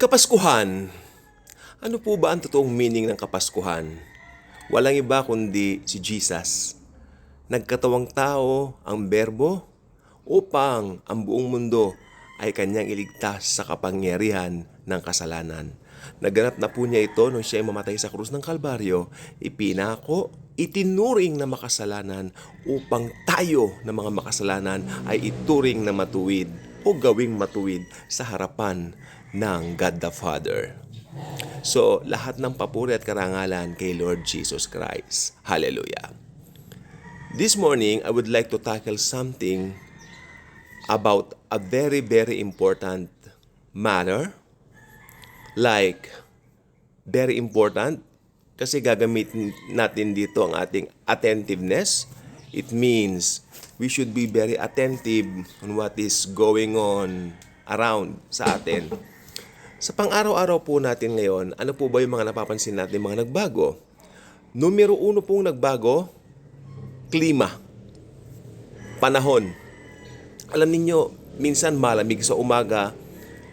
Kapaskuhan. Ano po ba ang totoong meaning ng Kapaskuhan? Walang iba kundi si Jesus. Nagkatawang tao ang berbo upang ang buong mundo ay kanyang iligtas sa kapangyarihan ng kasalanan. Naganap na po niya ito nung siya ay mamatay sa krus ng Kalbaryo, ipinako, itinuring na makasalanan upang tayo na mga makasalanan ay ituring na matuwid o gawing matuwid sa harapan ng God the Father. So, lahat ng papuri at karangalan kay Lord Jesus Christ. Hallelujah. This morning, I would like to tackle something about a very, very important matter. Like, very important kasi gagamitin natin dito ang ating attentiveness. It means we should be very attentive on what is going on around sa atin. Sa pang-araw-araw po natin ngayon, ano po ba yung mga napapansin natin mga nagbago? Numero 1 pong nagbago, klima, panahon. Alam ninyo, minsan malamig sa umaga,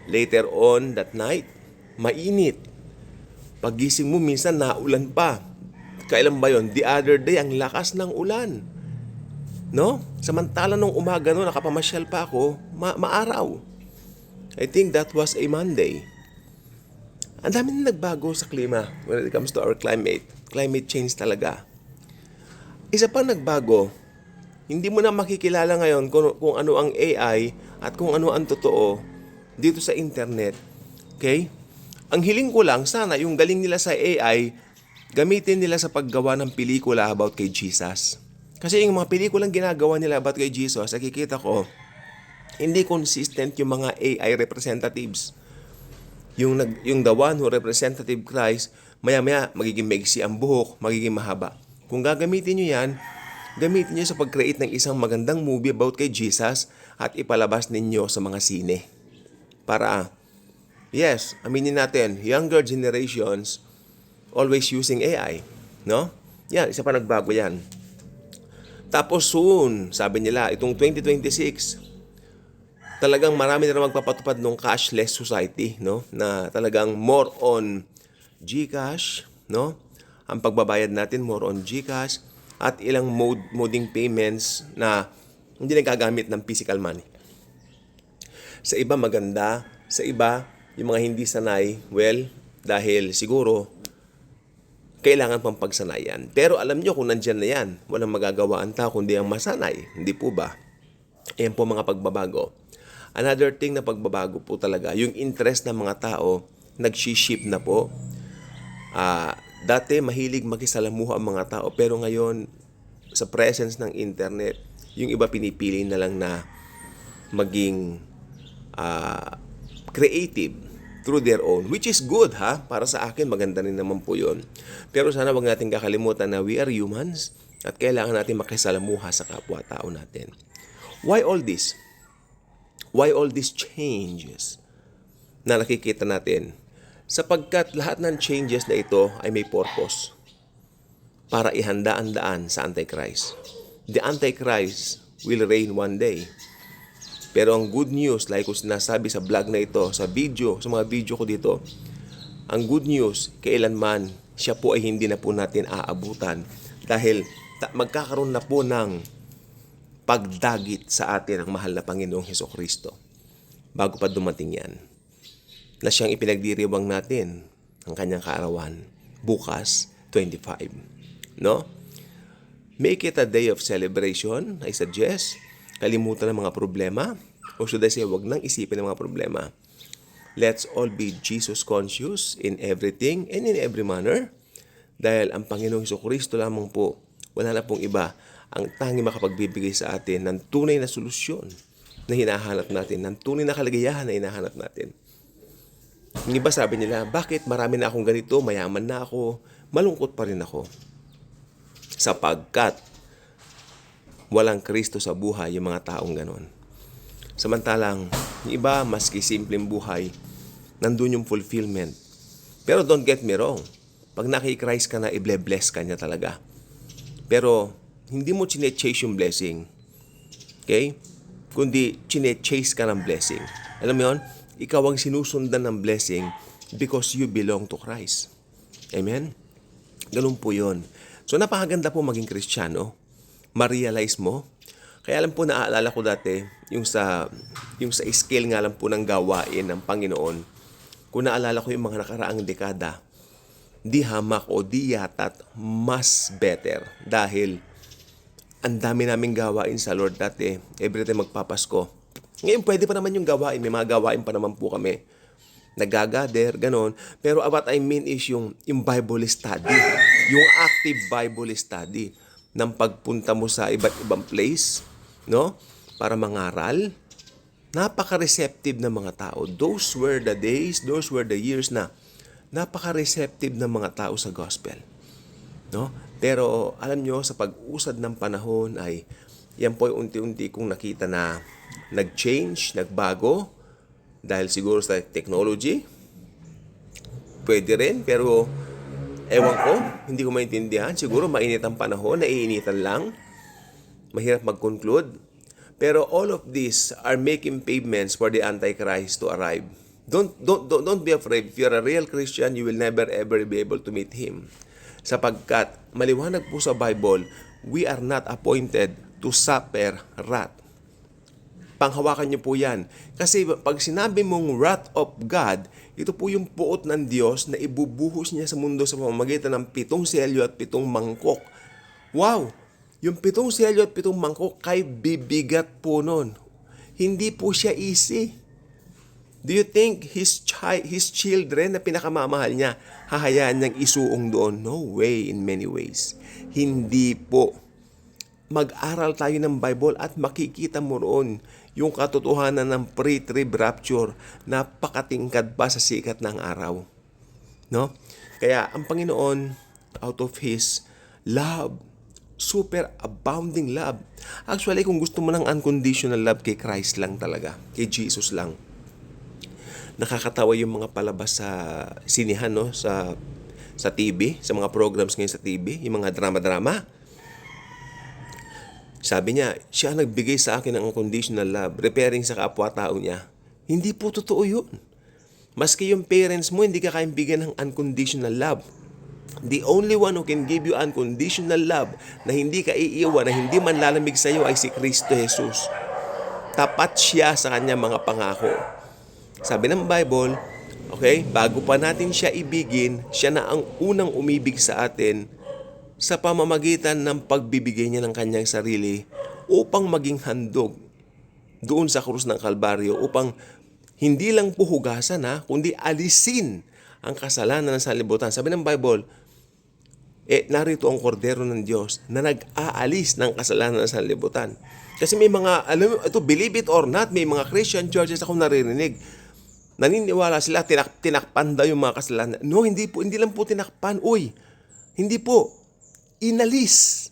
later on that night, mainit. Pagising mo, minsan naulan pa. Kailan ba yon? The other day, ang lakas ng ulan. No? Samantala nung umaga no, nakapamasyal pa ako, maaraw. I think that was a Monday. Ang dami na nagbago sa klima when it comes to our climate. Climate change talaga. Isa pa nagbago, hindi mo na makikilala ngayon kung ano ang AI at kung ano ang totoo dito sa internet. Okay? Ang hiling ko lang, sana yung galing nila sa AI, gamitin nila sa paggawa ng pelikula about kay Jesus. Kasi yung mga pelikulang ginagawa nila about kay Jesus, nakikita ko, hindi consistent yung mga AI representatives. Yung the one who representative Christ, maya-maya magiging maigsi ang buhok, magiging mahaba. Kung gagamitin nyo yan, gamitin nyo sa pag-create ng isang magandang movie about kay Jesus at ipalabas ninyo sa mga sine. Para, yes, aminin natin, younger generations always using AI. No? Yan, isa pa nagbago yan. Tapos soon, sabi nila, itong 2026, talagang marami na magpapatupad ng cashless society, no? Na talagang more on GCash, no? Ang pagbabayad natin more on GCash at ilang moding payments na hindi nagagamit ng physical money. Sa iba maganda, sa iba yung mga hindi sanay, well, dahil siguro kailangan pang pagsanayan. Pero alam nyo kung nandyan na yan, walang magagawa ang tao kundi ang masanay, hindi po ba? Ayan po mga pagbabago. Another thing na pagbabago po talaga, yung interest ng mga tao, nag-shift na po. Dati mahilig makisalamuha ang mga tao, pero ngayon, sa presence ng internet, yung iba pinipili na lang na maging creative through their own, which is good ha, para sa akin maganda rin naman po yun. Pero sana wag natin kakalimutan na we are humans at kailangan natin makisalamuha sa kapwa-tao natin. Why all this? Why all these changes na nakikita natin? Sapagkat lahat ng changes na ito ay may purpose para ihanda ang daan sa Antichrist. The Antichrist will reign one day. Pero ang good news, like ko sinasabi sa vlog na ito, sa mga video ko dito, ang good news, kailanman siya po ay hindi na po natin aabutan dahil magkakaroon na po ng pagdagit sa atin ang mahal na Panginoong Hesukristo bago pa dumating yan na siyang ipinagdiriwang natin ang kanyang kaarawan bukas 25, no? Make it a day of celebration, I suggest. Kalimutan ng mga problema, o should I say wag nang isipin ng mga problema. Let's all be Jesus conscious in everything and in every manner dahil ang Panginoong Hesukristo lamang po, wala na pong iba ang tanging makapagbibigay sa atin ng tunay na solusyon na hinahanap natin, ng tunay na kaligayahan na hinahanap natin. Yung iba sabi nila, bakit marami na akong ganito, mayaman na ako, malungkot pa rin ako. Sapagkat walang Kristo sa buhay yung mga taong ganon. Samantalang, yung iba, maski simpleng buhay, nandun yung fulfillment. Pero don't get me wrong, pag naki-Christ ka na, i-bless ka niya talaga. Pero, hindi mo chine-chase yung blessing. Okay? Kundi chine-chase ka ng blessing. Alam mo yun? ikaw ang sinusundan ng blessing because you belong to Christ. Amen? Ganun po yun. So napakaganda po maging Kristiyano. Ma-realize mo. Kaya alam po, naaalala ko dati, yung sa scale nga lang po ng gawain ng Panginoon, kung naalala ko yung mga nakaraang dekada, di hamak o di yatat, mas better. Dahil ang dami naming gawain sa Lord dati, every time magpapasko. Ngayon pwede pa naman yung gawain, may mga gawain pa naman po kami. Nagagather, ganon. Pero what I mean is yung Bible study, yung active Bible study, ng pagpunta mo sa iba't ibang place, no? Para mangaral. Napaka-receptive ng mga tao. Those were the days, those were the years na napaka-receptive ng mga tao sa gospel. No? Pero alam nyo, sa pag-usad ng panahon ay yan po yung unti-unti kong nakita na nag-change, nagbago dahil siguro sa technology. Pwede rin, pero ewan ko, hindi ko maintindihan. Siguro mainit ang panahon, naiinitan lang. Mahirap mag-conclude. Pero all of these are making pavements for the Antichrist to arrive. Don't be afraid. If you're a real Christian, you will never ever be able to meet him. Sapagkat maliwanag po sa Bible, we are not appointed to suffer wrath. Panghawakan niyo po yan. Kasi pag sinabi mong wrath of God, ito po yung puot ng Diyos na ibubuhos niya sa mundo sa pamamagitan ng 7 selyo at 7 mangkok. Wow! Yung 7 selyo at 7 mangkok kay bibigat po nun. Hindi po siya easy. Do you think his children na pinakamamahal niya, hahayaan niyang isuong doon? No way, in many ways. Hindi po. Mag-aral tayo ng Bible at makikita mo roon yung katotohanan ng pre-trib rapture. Napakatingkad pa sa sikat ng araw. No? Kaya ang Panginoon, out of His love, super abounding love. Actually, kung gusto mo ng unconditional love, kay Christ lang talaga. Kay Jesus lang. Nakakatawa yung mga palabas sa sinihan, no? Sa TV, sa mga programs ngayon sa TV, yung mga drama-drama. Sabi niya, siya nagbigay sa akin ng unconditional love, referring sa kapwa-tao niya. Hindi po totoo yun. Maski yung parents mo, hindi ka kayang bigyan ng unconditional love. The only one who can give you unconditional love na hindi ka iiwan, na hindi man lalamig sa iyo ay si Kristo Jesus. Tapat siya sa kanya mga pangako. Sabi ng Bible, okay, bago pa natin siya ibigin, siya na ang unang umibig sa atin sa pamamagitan ng pagbibigay niya ng kanyang sarili upang maging handog doon sa krus ng Kalbaryo, upang hindi lang puhugasan kundi alisin ang kasalanan ng sanlibutan. Sabi ng Bible, narito ang kordero ng Diyos na nag-aalis ng kasalanan ng sanlibutan. Kasi may mga, alam mo, ito, believe it or not, may mga Christian churches ako naririnig. Naniniwala sila, tinakpan daw yung mga kasalanan. No, hindi po, hindi lang po tinakpan. Uy, hindi po. Inalis.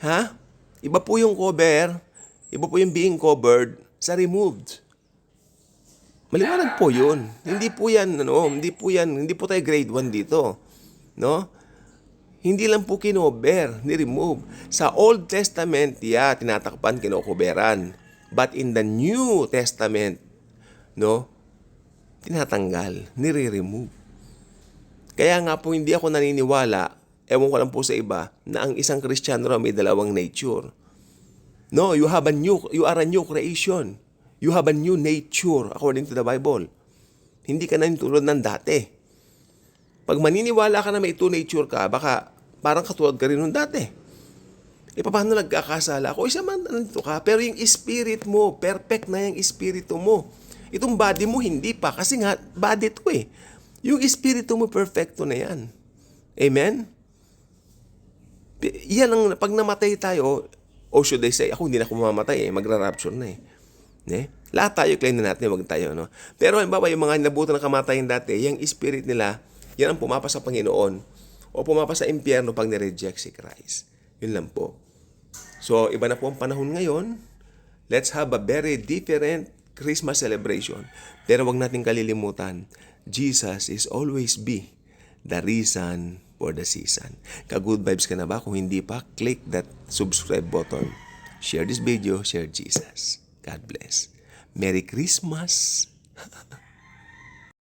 Ha? Iba po yung cover, iba po yung being covered sa removed. Maliwanag po yun. Hindi po yan, hindi po tayo grade 1 dito. No? Hindi lang po kinover, ni-remove. Sa Old Testament, tinatakpan, kinokoberan. But in the New Testament, tinatanggal, nire-remove. Kaya nga po hindi ako naniniwala, ewan ko lang po sa iba, na ang isang Kristiyano may dalawang nature. No, you are a new creation. You have a new nature according to the Bible. Hindi ka na tulad ng dati. Pag maniniwala ka na may two nature ka, baka parang katulad ka rin nung dati. Paano nagkakasala? Ako, isa man nandito ka, pero yung spirit mo, perfect na yung espiritu mo. Itong body mo, hindi pa. Kasi nga, body to eh. Yung espiritu mo, perfecto na yan. Amen? Yan ang, pag namatay tayo, or should I say, ako hindi na ako mamamatay magra-rapture na eh. Lahat tayo, claim na natin, wag tayo, no? Pero halimbawa, yung mga nabuto ng kamatayan dati, yung spirit nila, yan ang pumapa sa Panginoon o pumapa sa impyerno pag nireject si Christ. Yun lang po. So, iba na po ang panahon ngayon. Let's have a very different Christmas celebration. Pero wag natin kalilimutan, Jesus is always be the reason for the season. Ka-good vibes ka na ba? Kung hindi pa, click that subscribe button. Share this video, share Jesus. God bless. Merry Christmas!